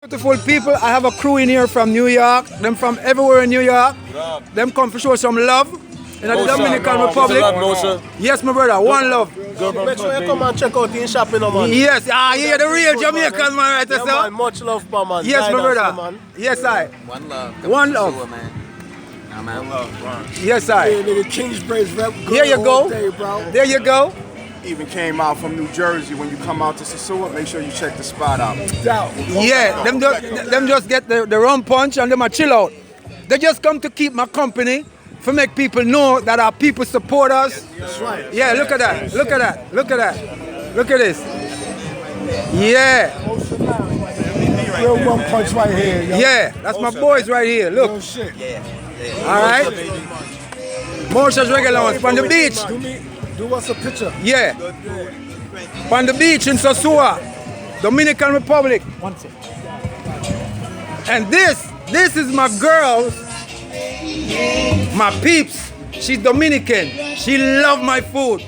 Beautiful people, I have a crew in here from New York. Them from everywhere in New York. Them come for show some love in the Dominican Republic. Yes, my brother, one love. Make sure you come and check out the shopping, man. Yes, yeah, the real Jamaican man, right there, Yeah, sir. man, much love, man. Yes, my Guidance, brother. man. Yes, I. One love. One love. Man. Nah, man. Yes, Hey, I. nigga, Kingsbridge rep. There you all go. day, bro. There you go. Even came out from New Jersey. When you come out to Sasua, make sure you check the spot out. Doubt. Yeah, them just get the rum punch and them a chill out. They just come to keep my company, to make people know that our people support us. That's right. Yeah, look at that. Look at that. Look at that. Look at this. Yeah. Real one punch right here, yo. Yeah, that's my boys right here. Real Look. shit. All right. Motion's regular ones on the beach. Do us a picture. Yeah. On the beach in Sosua, Dominican Republic. And this is my girls, my peeps. She's Dominican. She love my food.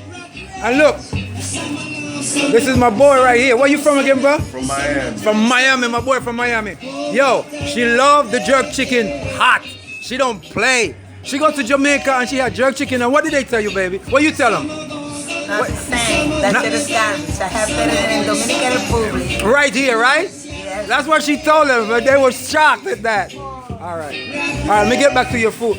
And look, this is my boy right here. Where you from again, bro? From Miami. From Miami, my boy from Miami. Yo, she love the jerk chicken hot. She don't play. She goes to Jamaica and she had jerk chicken. And what did they tell you, baby? What you tell them? Not the same. That's the standards. I have better than Dominican Republic. Right here, right? Yes. That's what she told them, but they were shocked at that. All right. All right, let me get back to your food.